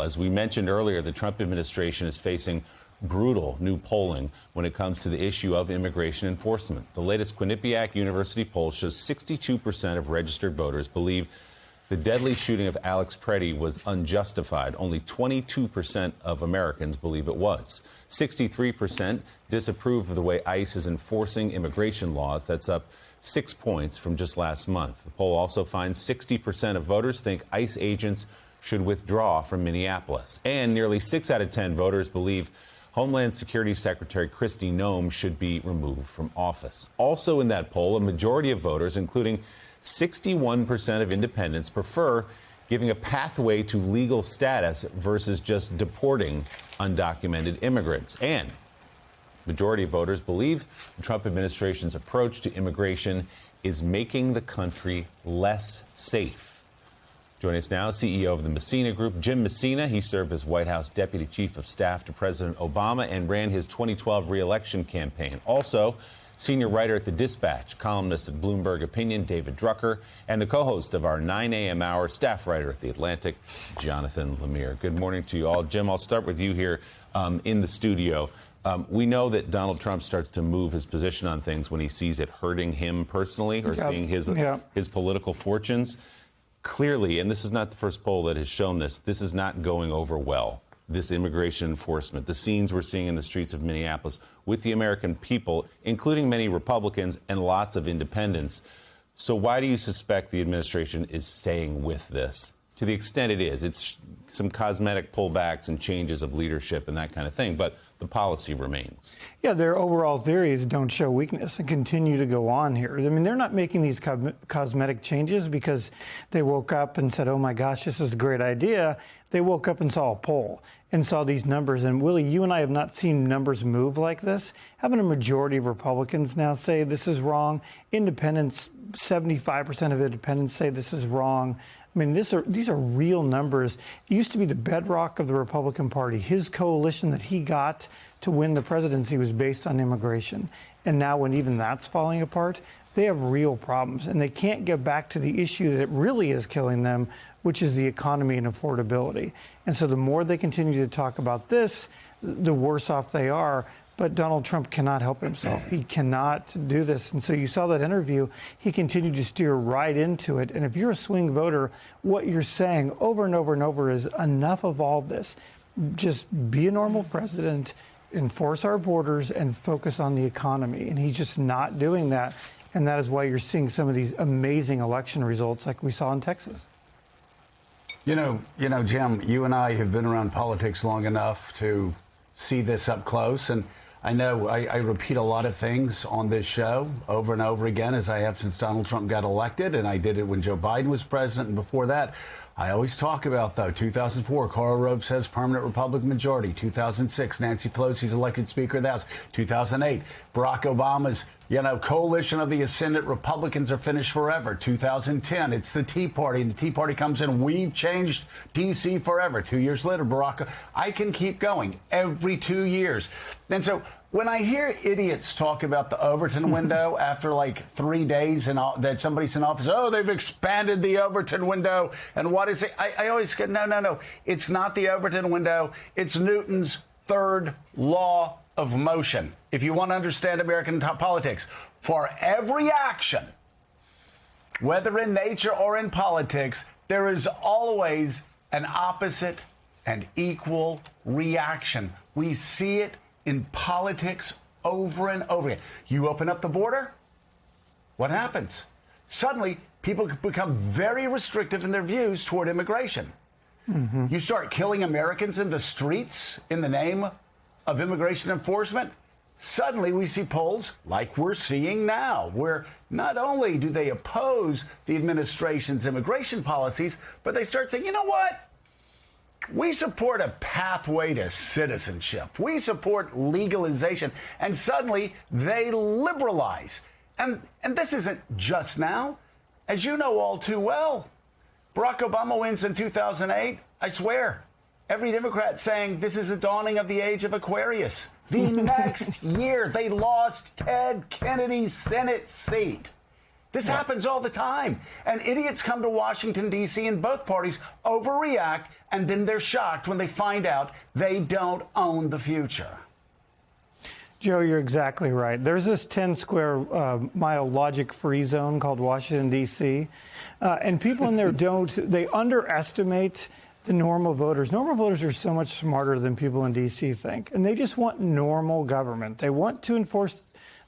As we mentioned earlier, the Trump administration is facing brutal new polling when it comes to the issue of immigration enforcement. The latest Quinnipiac University poll shows 62% of registered voters believe the deadly shooting of Alex Preddy was unjustified. Only 22% of Americans believe it was. 63% disapprove of the way ICE is enforcing immigration laws. That's up 6 points from just last month. The poll also finds 60% of voters think ICE agents should withdraw from Minneapolis. And nearly 6 out of 10 voters believe Homeland Security Secretary Kristi Noem should be removed from office. Also in that poll, a majority of voters, including 61% of independents, prefer giving a pathway to legal status versus just deporting undocumented immigrants. And majority of voters believe the Trump administration's approach to immigration is making the country less safe. Joining us now, CEO of the Messina Group, Jim Messina. He served as White House Deputy Chief of Staff to President Obama and ran his 2012 re-election campaign. Also, senior writer at The Dispatch, columnist at Bloomberg Opinion, David Drucker, and the co-host of our 9 a.m. hour, staff writer at The Atlantic, Jonathan Lemire. Good morning to you all. Jim, I'll start with you here in the studio. We know that Donald Trump starts to move his position on things when he sees it hurting him personally or seeing his political fortunes. Clearly, and this is not the first poll that has shown this is not going over well. This immigration enforcement, the scenes we're seeing in the streets of Minneapolis with the American people, including many Republicans and lots of independents. So why do you suspect the administration is staying with this? To the extent it is, it's some cosmetic pullbacks and changes of leadership and that kind of thing, but the policy remains. Yeah, their overall theories don't show weakness and continue to go on here. I mean, they're not making these cosmetic changes because they woke up and said, oh my gosh, this is a great idea. They woke up and saw a poll and saw these numbers. And Willie, you and I have not seen numbers move like this. Having a majority of Republicans now say this is wrong. Independents, 75% of independents say this is wrong. I mean, these are real numbers. It used to be the bedrock of the Republican Party. His coalition that he got to win the presidency was based on immigration. And now when even that's falling apart, they have real problems. And they can't get back to the issue that really is killing them, which is the economy and affordability. And so the more they continue to talk about this, the worse off they are. But Donald Trump cannot help himself. He cannot do this. And so you saw that interview. He continued to steer right into it. And if you're a swing voter, what you're saying over and over and over is enough of all this. Just be a normal president, enforce our borders, and focus on the economy. And he's just not doing that. And that is why you're seeing some of these amazing election results like we saw in Texas. You know, Jim, you and I have been around politics long enough to see this up close. And I know I repeat a lot of things on this show over and over again, as I have since Donald Trump got elected, and I did it when Joe Biden was president, and before that. I always talk about, though, 2004, Karl Rove says permanent Republican majority. 2006, Nancy Pelosi's elected Speaker of the House. 2008, Barack Obama's, coalition of the ascendant Republicans are finished forever. 2010, it's the Tea Party, and the Tea Party comes in, we've changed D.C. forever. 2 years later, I can keep going every 2 years. And so when I hear idiots talk about the Overton window after like 3 days that somebody's in office, oh, they've expanded the Overton window. And what is it? I always go, no. It's not the Overton window. It's Newton's third law of motion. If you want to understand American politics, for every action, whether in nature or in politics, there is always an opposite and equal reaction. We see it in politics over and over again. You open up the border, what happens? Suddenly, people become very restrictive in their views toward immigration. Mm-hmm. You start killing Americans in the streets in the name of immigration enforcement. Suddenly, we see polls like we're seeing now, where not only do they oppose the administration's immigration policies, but they start saying, you know what? We support a pathway to citizenship. We support legalization. And suddenly they liberalize. And this isn't just now. As you know all too well, Barack Obama wins in 2008. I swear, every Democrat saying this is a dawning of the age of Aquarius. The next year, they lost Ted Kennedy's Senate seat. This happens all the time. And idiots come to Washington, D.C., and both parties overreact, and then they're shocked when they find out they don't own the future. Joe, you're exactly right. There's this 10 square mile logic-free zone called Washington, D.C., and people in there they underestimate the normal voters. Normal voters are so much smarter than people in D.C. think, and they just want normal government. They want to enforce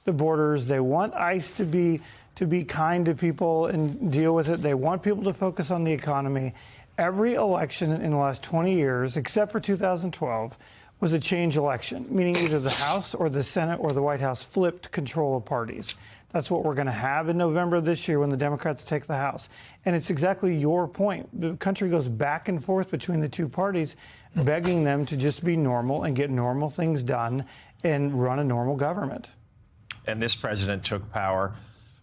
the borders. They want ICE to be kind to people and deal with it. They want people to focus on the economy. Every election in the last 20 years, except for 2012, was a change election, meaning either the House or the Senate or the White House flipped control of parties. That's what we're going to have in November of this year when the Democrats take the House. And it's exactly your point. The country goes back and forth between the two parties, begging them to just be normal and get normal things done and run a normal government. And this president took power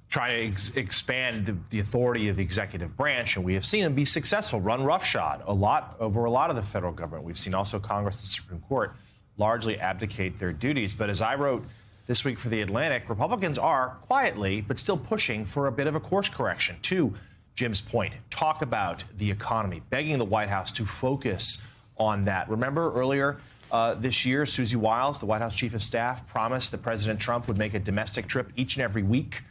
trying to expand the authority of the executive branch, and we have seen him be successful, run roughshod over a lot of the federal government. We've seen also Congress and the Supreme Court largely abdicate their duties. But as I wrote this week for The Atlantic, Republicans are quietly but still pushing for a bit of a course correction. To Jim's point, talk about the economy, begging the White House to focus on that. Remember earlier this year, Susie Wiles, the White House chief of staff, promised that President Trump would make a domestic trip each and every week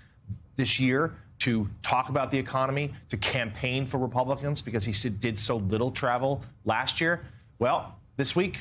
this year to talk about the economy, to campaign for Republicans because he did so little travel last year. Well, this week,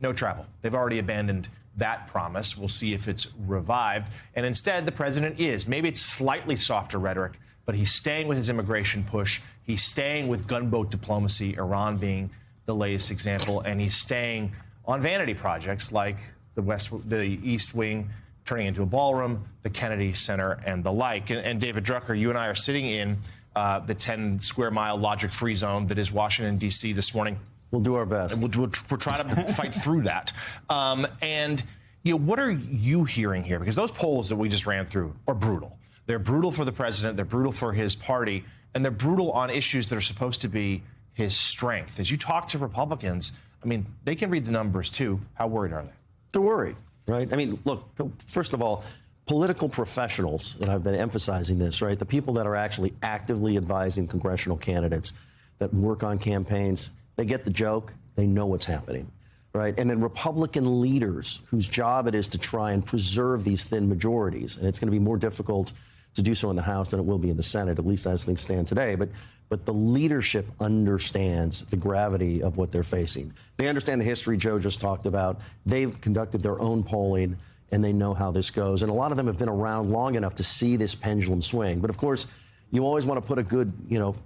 no travel. They've already abandoned that promise. We'll see if it's revived. And instead, the president maybe it's slightly softer rhetoric, but he's staying with his immigration push. He's staying with gunboat diplomacy, Iran being the latest example, and he's staying on vanity projects like the East Wing turning into a ballroom, the Kennedy Center, and the like. And David Drucker, you and I are sitting in the 10 square mile logic-free zone that is Washington, D.C. this morning. We'll do our best. And we're trying to fight through that. And what are you hearing here? Because those polls that we just ran through are brutal. They're brutal for the president. They're brutal for his party. And they're brutal on issues that are supposed to be his strength. As you talk to Republicans, I mean, they can read the numbers, too. How worried are they? They're worried, right? I mean, look, first of all, political professionals, and I've been emphasizing this, right? The people that are actually actively advising congressional candidates that work on campaigns, they get the joke. They know what's happening, right? And then Republican leaders whose job it is to try and preserve these thin majorities. And it's going to be more difficult to do so in the House than it will be in the Senate, at least as things stand today. But the leadership understands the gravity of what they're facing. They understand the history Joe just talked about. They've conducted their own polling, and they know how this goes. And a lot of them have been around long enough to see this pendulum swing. But, of course, you always want to put a good,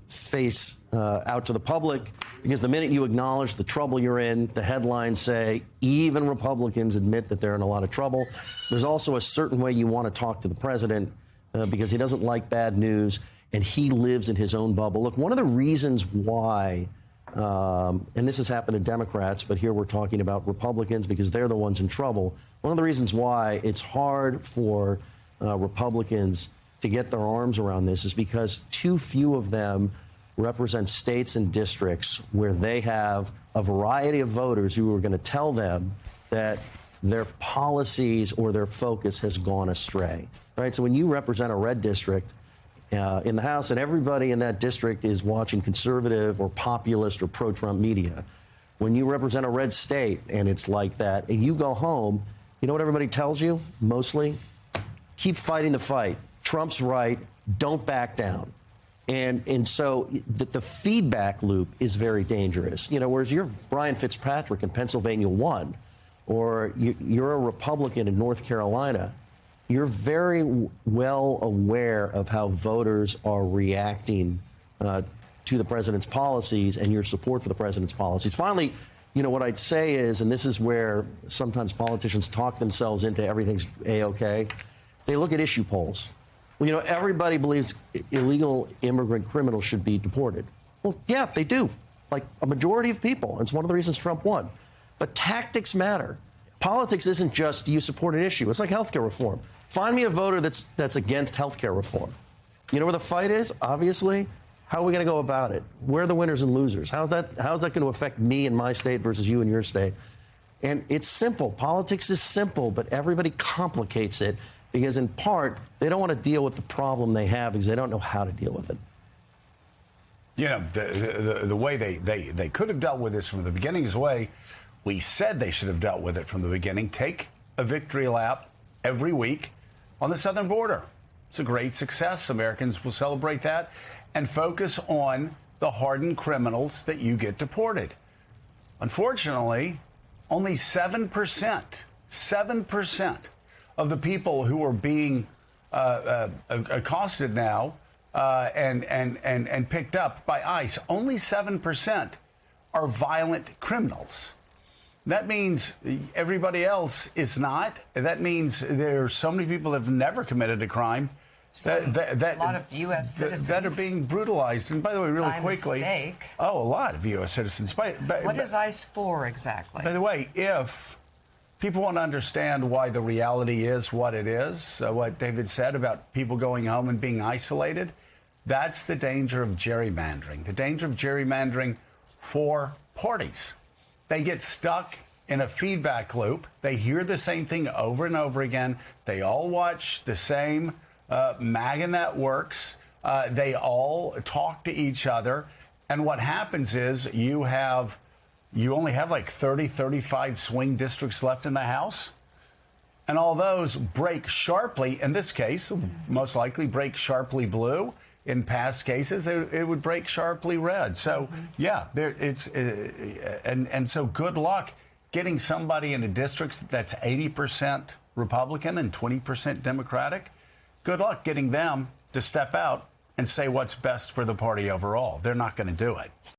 face out to the public, because the minute you acknowledge the trouble you're in, the headlines say even Republicans admit that they're in a lot of trouble. There's also a certain way you want to talk to the president because he doesn't like bad news, and he lives in his own bubble. Look, one of the reasons why, and this has happened to Democrats, but here we're talking about Republicans because they're the ones in trouble. One of the reasons why it's hard for Republicans to get their arms around this is because too few of them represent states and districts where they have a variety of voters who are going to tell them that their policies or their focus has gone astray. Right? So when you represent a red district in the House and everybody in that district is watching conservative or populist or pro-Trump media, when you represent a red state and it's like that, and you go home, you know what everybody tells you mostly? Keep fighting the fight. Trump's right. Don't back down. And so the feedback loop is very dangerous. Whereas you're Brian Fitzpatrick in Pennsylvania 1, or you're a Republican in North Carolina, you're very well aware of how voters are reacting to the president's policies and your support for the president's policies. Finally, what I'd say is, and this is where sometimes politicians talk themselves into everything's A-OK, they look at issue polls. Well, everybody believes illegal immigrant criminals should be deported. Well, yeah, they do. Like a majority of people. It's one of the reasons Trump won. But tactics matter. Politics isn't just do you support an issue. It's like healthcare reform. Find me a voter that's against healthcare reform. You know where the fight is? Obviously, how are we going to go about it? Where are the winners and losers? How's that going to affect me in my state versus you in your state? And it's simple. Politics is simple, but everybody complicates it. because in part, they don't want to deal with the problem they have because they don't know how to deal with it. You know, the way they could have dealt with this from the beginning is the way we said they should have dealt with it from the beginning. Take a victory lap every week on the southern border. It's a great success. Americans will celebrate that and focus on the hardened criminals that you get deported. Unfortunately, only 7% of the people who are being accosted now and picked up by ICE, only 7% are violent criminals. That means everybody else is not. That means there are so many people that have never committed a crime. So a lot of U.S. citizens that are being brutalized. And by the way, really by quickly, mistake. Oh, a lot of U.S. citizens. What is ICE for exactly? By the way, if people want to understand why the reality is what it is, what David said about people going home and being isolated, that's the danger of gerrymandering. The danger of gerrymandering for parties. They get stuck in a feedback loop. They hear the same thing over and over again. They all watch the same MAGA networks. They all talk to each other. And what happens is you only have like 30, 35 swing districts left in the House. And all those break sharply. In this case, most likely break sharply blue. In past cases, it would break sharply red. So, yeah, and so good luck getting somebody in a district that's 80% Republican and 20% Democratic. Good luck getting them to step out and say what's best for the party overall. They're not going to do it.